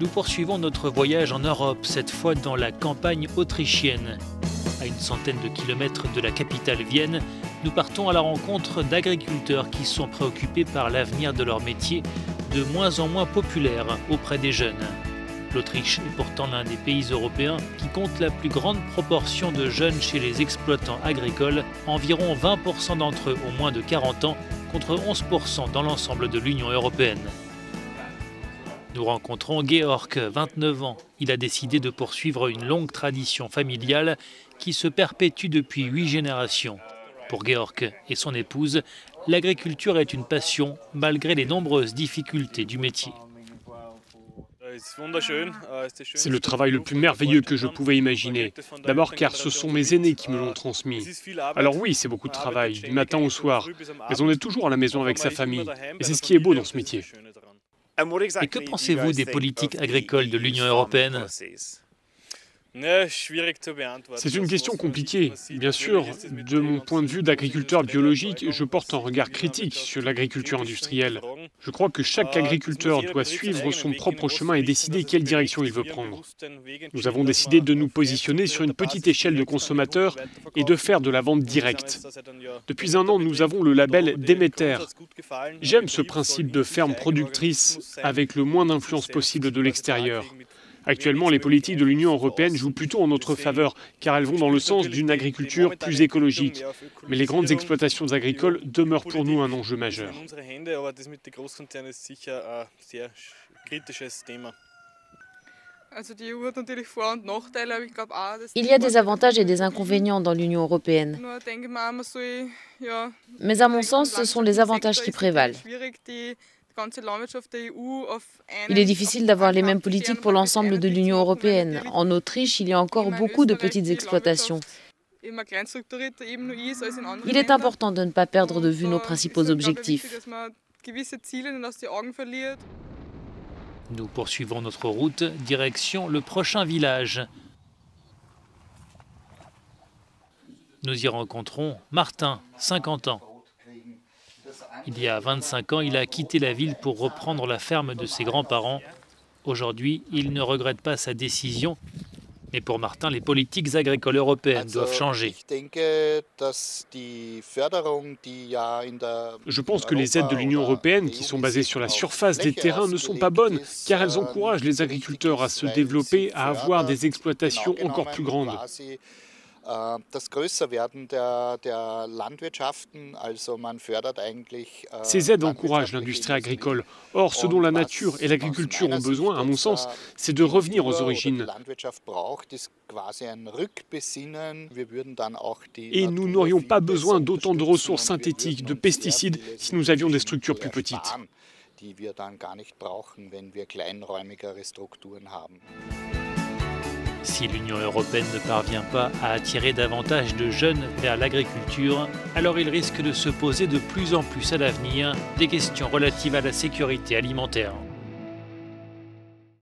Nous poursuivons notre voyage en Europe, cette fois dans la campagne autrichienne. À une centaine de kilomètres de la capitale Vienne, nous partons à la rencontre d'agriculteurs qui sont préoccupés par l'avenir de leur métier, de moins en moins populaire auprès des jeunes. L'Autriche est pourtant l'un des pays européens qui compte la plus grande proportion de jeunes chez les exploitants agricoles, environ 20% d'entre eux ont moins de 40 ans, contre 11% dans l'ensemble de l'Union européenne. Nous rencontrons Georg, 29 ans. Il a décidé de poursuivre une longue tradition familiale qui se perpétue depuis 8 générations. Pour Georg et son épouse, l'agriculture est une passion malgré les nombreuses difficultés du métier. C'est le travail le plus merveilleux que je pouvais imaginer. D'abord car ce sont mes aînés qui me l'ont transmis. Alors oui, c'est beaucoup de travail, du matin au soir. Mais on est toujours à la maison avec sa famille. Et c'est ce qui est beau dans ce métier. Et que pensez-vous des politiques agricoles de l'Union européenne ? C'est une question compliquée. Bien sûr, de mon point de vue d'agriculteur biologique, je porte un regard critique sur l'agriculture industrielle. Je crois que chaque agriculteur doit suivre son propre chemin et décider quelle direction il veut prendre. Nous avons décidé de nous positionner sur une petite échelle de consommateurs et de faire de la vente directe. Depuis un an, nous avons le label Demeter. J'aime ce principe de ferme productrice avec le moins d'influence possible de l'extérieur. Actuellement, les politiques de l'Union européenne jouent plutôt en notre faveur, car elles vont dans le sens d'une agriculture plus écologique. Mais les grandes exploitations agricoles demeurent pour nous un enjeu majeur. Il y a des avantages et des inconvénients dans l'Union européenne. Mais à mon sens, ce sont les avantages qui prévalent. Il est difficile d'avoir les mêmes politiques pour l'ensemble de l'Union européenne. En Autriche, il y a encore beaucoup de petites exploitations. Il est important de ne pas perdre de vue nos principaux objectifs. Nous poursuivons notre route, direction le prochain village. Nous y rencontrons Martin, 50 ans. Il y a 25 ans, il a quitté la ville pour reprendre la ferme de ses grands-parents. Aujourd'hui, il ne regrette pas sa décision. Mais pour Martin, les politiques agricoles européennes doivent changer. Je pense que les aides de l'Union européenne, qui sont basées sur la surface des terrains, ne sont pas bonnes, car elles encouragent les agriculteurs à se développer, à avoir des exploitations encore plus grandes. Ces aides encouragent l'industrie agricole. Or, ce dont la nature et l'agriculture ont besoin, à mon sens, c'est de revenir aux origines. Et nous n'aurions pas besoin d'autant de ressources synthétiques, de pesticides, si nous avions des structures plus petites. Si l'Union européenne ne parvient pas à attirer davantage de jeunes vers l'agriculture, alors il risque de se poser de plus en plus à l'avenir des questions relatives à la sécurité alimentaire.